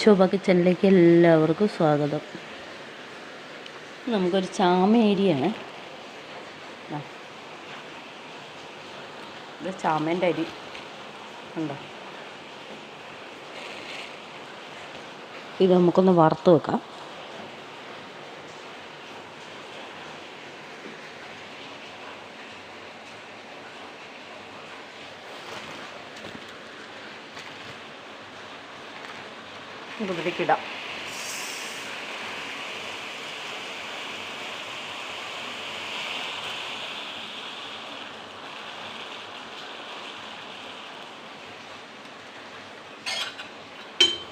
ശോഭ കിച്ചണിലേക്ക് എല്ലാവർക്കും സ്വാഗതം. നമുക്കൊരു ചാമേരിയാണ്. ഇത് ചാമേൻ്റെ അരി ഉണ്ടോ? ഇത് നമുക്കൊന്ന് വറുത്ത് വെക്കാം. ഇതിലേക്കിടാം.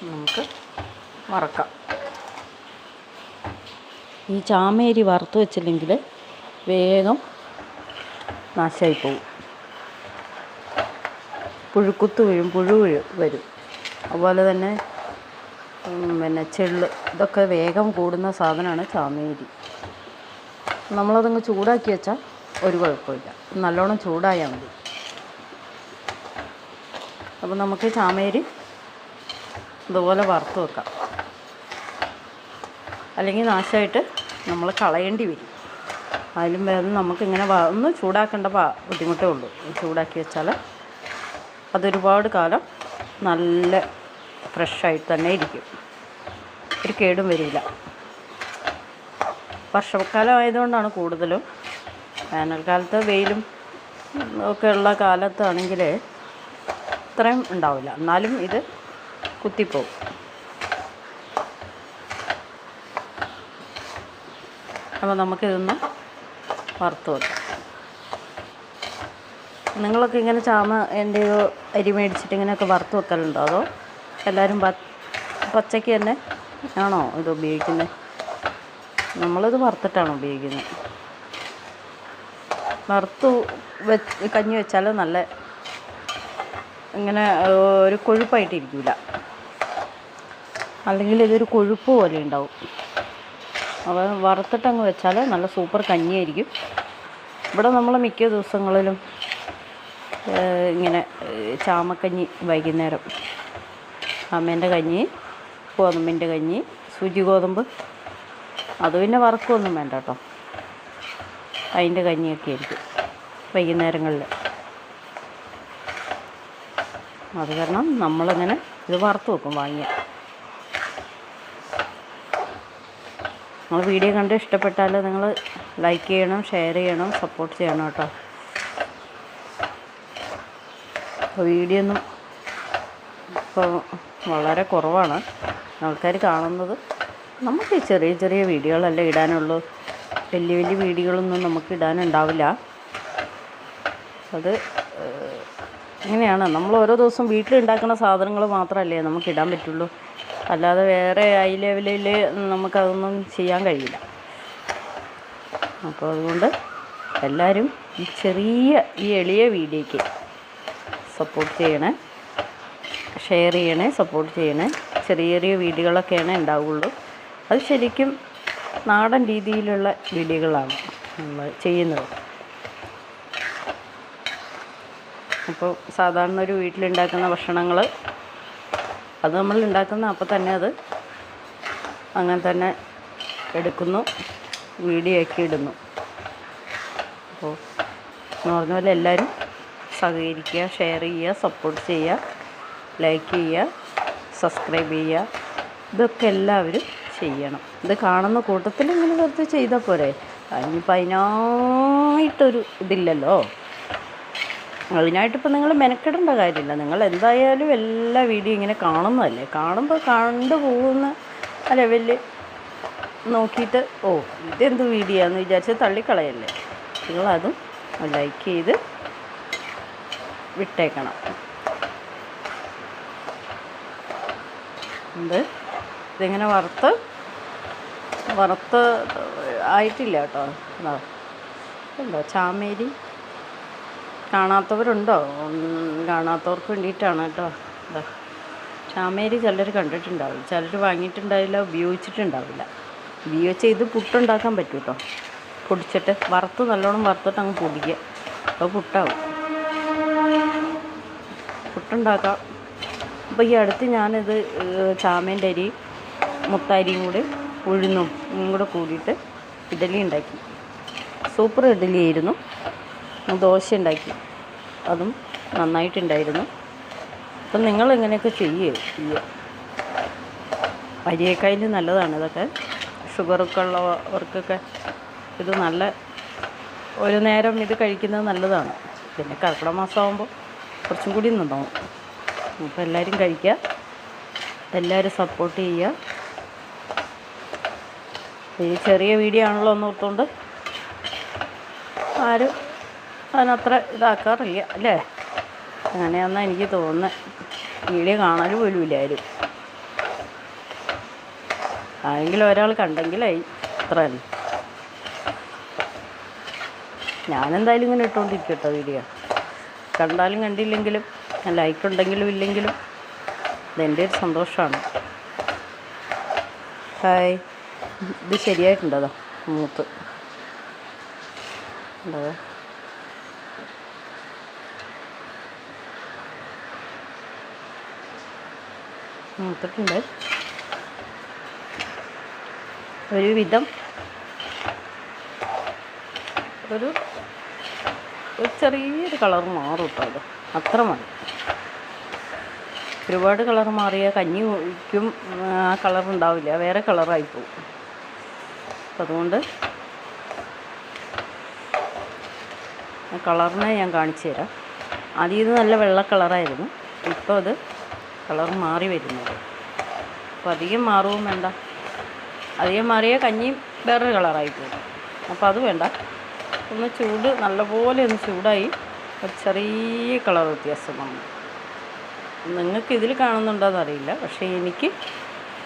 നമുക്ക് വറക്കാം. ഈ ചാമേരി വറുത്ത് വെച്ചില്ലെങ്കിൽ വേഗം നാശമായി പോകും. പുഴുക്കുത്ത് വീഴും, പുഴു വരും. അതുപോലെ തന്നെ ചെള്ള്, ഇതൊക്കെ വേഗം കൂടുന്ന സാധനമാണ് ചാമേരി. നമ്മളതങ്ങ് ചൂടാക്കി വെച്ചാൽ ഒരു കുഴപ്പമില്ല, നല്ലോണം ചൂടായാൽ മതി. അപ്പോൾ നമുക്ക് ചാമേരി ഇതുപോലെ വറുത്ത് വെക്കാം. അല്ലെങ്കിൽ നാശമായിട്ട് നമ്മൾ കളയേണ്ടി വരും. അതിലും വേഗം നമുക്കിങ്ങനെ ഒന്ന് ചൂടാക്കേണ്ട ബുദ്ധിമുട്ടേ ഉള്ളൂ. ചൂടാക്കി വെച്ചാൽ അതൊരുപാട് കാലം നല്ല ഫ്രഷായിട്ട് തന്നെ ഇരിക്കും, ഒരു കേടും വരില്ല. വർഷക്കാലം ആയതുകൊണ്ടാണ് കൂടുതലും. വേനൽക്കാലത്ത് വെയിലും ഒക്കെ ഉള്ള കാലത്താണെങ്കിൽ ഇത്രയും ഉണ്ടാവില്ല, എന്നാലും ഇത് കുത്തിപ്പോവും. അപ്പോൾ നമുക്കിതൊന്ന് വറുത്ത് വെക്കാം. നിങ്ങളൊക്കെ ഇങ്ങനെ എൻ്റെ അരി മേടിച്ചിട്ട് ഇങ്ങനെയൊക്കെ വറുത്ത് വെക്കലുണ്ടോ? അതോ എല്ലാവരും പച്ചയ്ക്ക് തന്നെ ആണോ ഇത് ഉപയോഗിക്കുന്നത്? നമ്മളിത് വറുത്തിട്ടാണ് ഉപയോഗിക്കുന്നത്. വറുത്ത് കഞ്ഞി വെച്ചാൽ നല്ല ഇങ്ങനെ ഒരു കൊഴുപ്പായിട്ടിരിക്കില്ല, അല്ലെങ്കിൽ ഇതൊരു കൊഴുപ്പ് പോലെ ഉണ്ടാവും. അപ്പോൾ വറുത്തിട്ടങ്ങ് വെച്ചാൽ നല്ല സൂപ്പർ കഞ്ഞിയായിരിക്കും. ഇവിടെ നമ്മൾ മിക്ക ദിവസങ്ങളിലും ഇങ്ങനെ ചാമക്കഞ്ഞി വൈകുന്നേരം, അമ്മേൻ്റെ കഞ്ഞി, ഗോതമ്പിൻ്റെ കഞ്ഞി, സൂചി ഗോതമ്പ്, അത് പിന്നെ വറുക്കൊന്നും വേണ്ട കേട്ടോ, അതിൻ്റെ കഞ്ഞിയൊക്കെ ആയിരിക്കും വൈകുന്നേരങ്ങളിൽ. അത് കാരണം നമ്മളിങ്ങനെ ഇത് വറുത്ത് വെക്കും വാങ്ങിയ. നിങ്ങൾ വീഡിയോ കണ്ട് ഇഷ്ടപ്പെട്ടാൽ നിങ്ങൾ ലൈക്ക് ചെയ്യണം, ഷെയർ ചെയ്യണം, സപ്പോർട്ട് ചെയ്യണം കേട്ടോ. അപ്പോൾ വീഡിയോ ഒന്നും ഇപ്പോൾ വളരെ കുറവാണ് ആൾക്കാർ കാണുന്നത്. നമുക്ക് ചെറിയ ചെറിയ വീഡിയോകളല്ലേ ഇടാനുള്ളൂ, വലിയ വലിയ വീഡിയോകളൊന്നും നമുക്ക് ഇടാനുണ്ടാവില്ല. അത് ഇങ്ങനെയാണ്. നമ്മൾ ഓരോ ദിവസം വീട്ടിലുണ്ടാക്കുന്ന സാധനങ്ങൾ മാത്രമല്ലേ നമുക്ക് ഇടാൻ പറ്റുള്ളൂ, അല്ലാതെ വേറെ ഹൈ ലെവലിൽ നമുക്കതൊന്നും ചെയ്യാൻ കഴിയില്ല. അപ്പോൾ അതുകൊണ്ട് എല്ലാവരും ഈ എളിയ വീഡിയോയ്ക്ക് സപ്പോർട്ട് ചെയ്യണേ, ഷെയർ ചെയ്യണേ, സപ്പോർട്ട് ചെയ്യണേ. ചെറിയ ചെറിയ വീഡിയോകളൊക്കെയാണ് ഉണ്ടാവുള്ളൂ. അത് ശരിക്കും നാടൻ രീതിയിലുള്ള വീഡിയോകളാണ് നമ്മൾ ചെയ്യുന്നത്. അപ്പോൾ സാധാരണ ഒരു വീട്ടിലുണ്ടാക്കുന്ന ഭക്ഷണങ്ങൾ അത് നമ്മൾ ഉണ്ടാക്കുന്ന അപ്പോൾ തന്നെ അത് അങ്ങനെ തന്നെ എടുക്കുന്നു, വീഡിയോ ആക്കി ഇടുന്നു. അപ്പോൾ എന്ന് പറഞ്ഞ പോലെ എല്ലാവരും സഹകരിക്കുക, ഷെയർ ചെയ്യുക, സപ്പോർട്ട് ചെയ്യുക, ലൈക്ക് ചെയ്യുക, സബ്സ്ക്രൈബ് ചെയ്യുക. ഇതൊക്കെ എല്ലാവരും ചെയ്യണം. ഇത് കാണുന്ന കൂട്ടത്തിൽ ഇങ്ങനെ വെറുതെ ചെയ്താൽ പോരെ, അതിനിപ്പോൾ അതിനായിട്ടൊരു ഇതില്ലല്ലോ. അതിനായിട്ടിപ്പോൾ നിങ്ങൾ മെനക്കെടേണ്ട കാര്യമില്ല. നിങ്ങൾ എന്തായാലും എല്ലാ വീഡിയോ ഇങ്ങനെ കാണുന്നതല്ലേ, കാണുമ്പോൾ കണ്ടു പോകുന്ന ആ ലെവലിൽ നോക്കിയിട്ട് ഇതെന്ത് വീഡിയോ ആണെന്ന് വിചാരിച്ച് തള്ളിക്കളയല്ലേ. നിങ്ങളതും ലൈക്ക് ചെയ്ത് വിട്ടേക്കണം. ഇതിങ്ങനെ വറുത്ത് ആയിട്ടില്ല കേട്ടോ. ഉണ്ടോ ചാമേരി? കാണാത്തവരുണ്ടോ? കാണാത്തവർക്ക് വേണ്ടിയിട്ടാണ് കേട്ടോ. ചാമേരി ചിലർ കണ്ടിട്ടുണ്ടാവില്ല, ചിലർ വാങ്ങിയിട്ടുണ്ടാവില്ല, ഉപയോഗിച്ചിട്ടുണ്ടാവില്ല. ഉപയോഗിച്ച് ഇത് പുട്ടുണ്ടാക്കാൻ പറ്റും കേട്ടോ. പൊടിച്ചിട്ട് നല്ലോണം വറുത്തിട്ട് അങ്ങ് പൊടിക്കുക, അപ്പോൾ പുട്ടാവും. പുട്ടുണ്ടാക്കാം. അപ്പോൾ ഈ അടുത്ത് ഞാനിത് ചാമേൻ്റെ അരി മുത്താരിയും കൂടി ഉഴുന്നും കൂടെ കൂടിയിട്ട് ഇഡ്ഡലി ഉണ്ടാക്കി. സൂപ്പർ ഇഡ്ഡലി ആയിരുന്നു. ദോശ ഉണ്ടാക്കി, അതും നന്നായിട്ടുണ്ടായിരുന്നു. അപ്പം നിങ്ങൾ ഇങ്ങനെയൊക്കെ ചെയ്യുക. അരിയേക്കാളും നല്ലതാണ് ഇതൊക്കെ. ഷുഗറൊക്കെ ഉള്ളവർക്കൊക്കെ ഇത് നല്ല ഒരു നേരം ഇത് കഴിക്കുന്നത് നല്ലതാണ്. പിന്നെ കർക്കിടക മാസമാകുമ്പോൾ കുറച്ചും കൂടി നന്നാവും. അപ്പോൾ എല്ലാവരും കഴിക്കുക, എല്ലാവരും സപ്പോർട്ട് ചെയ്യുക. ഈ ചെറിയ വീഡിയോ ആണല്ലോ എന്ന് ഓർത്തുകൊണ്ട് ആരും അതിനത്ര ഇതാക്കാറില്ല അല്ലേ? അങ്ങനെയാണെന്നാണ് എനിക്ക് തോന്നുന്നത്. വീഡിയോ കാണാൻ പോലും ഇല്ല ആരും. ആരെങ്കിലും ഒരാൾ കണ്ടെങ്കിലായി, അത്ര തന്നെ. ഞാനെന്തായാലും ഇങ്ങനെ ഇട്ടുകൊണ്ടിരിക്കും കേട്ടോ വീഡിയോ. കണ്ടാലും കണ്ടില്ലെങ്കിലും ലൈക്ക് ഉണ്ടെങ്കിലും ഇല്ലെങ്കിലും ഇതെൻ്റെ ഒരു സന്തോഷമാണ്. ഹായ്, ഇത് ശരിയായിട്ടുണ്ടോ? മൂത്ത് ഉണ്ടോ? മൂത്തിട്ടുണ്ട് ഒരുവിധം. ഒരു ചെറിയൊരു കളർ മാറും കേട്ടോ. അത് അത്ര മതി. ഒരുപാട് കളർ മാറിയാൽ കഞ്ഞിക്കും ആ കളർ ഉണ്ടാവില്ല, വേറെ കളറായി പോകും. അപ്പം അതുകൊണ്ട് കളറിനെ ഞാൻ കാണിച്ചു തരാം. ആദ്യം ഇത് നല്ല വെള്ള കളറായിരുന്നു, ഇപ്പോൾ അത് കളർ മാറി വരുന്നത്. അപ്പോൾ അധികം മാറുകയും വേണ്ട. അധികം മാറിയാൽ കഞ്ഞിയും വേറൊരു കളറായി പോകും. അപ്പോൾ അത് വേണ്ട. ഒന്ന് നല്ലപോലെ ഒന്ന് ചൂടായി ഒരു ചെറിയ കളർ വ്യത്യാസം വന്നു. നിങ്ങൾക്ക് ഇതിൽ കാണുന്നുണ്ടോയെന്ന് അറിയില്ല, പക്ഷേ എനിക്ക്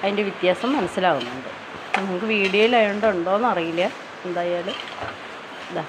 അതിൻ്റെ വ്യത്യാസം മനസ്സിലാവുന്നുണ്ട്. നിങ്ങൾക്ക് വീഡിയോയിലായതുകൊണ്ട് ഉണ്ടോയെന്ന് അറിയില്ല. എന്തായാലും ഇതാ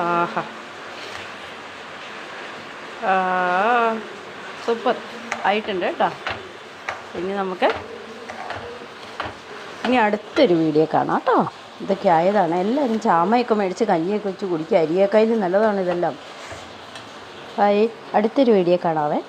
ആഹാ, സൂപ്പർ ആയിട്ടുണ്ട് കേട്ടോ. ഇനി അടുത്തൊരു വീഡിയോ കാണാം കേട്ടോ. ഇതൊക്കെ ആയതാണ്. എല്ലാവരും ചാമയൊക്കെ മേടിച്ച് കഞ്ഞിയൊക്കെ വെച്ച് കുടിക്കുക. അരിയേക്കാളും നല്ലതാണ് ഇതെല്ലാം. അടുത്തൊരു വീഡിയോ കാണാവേ.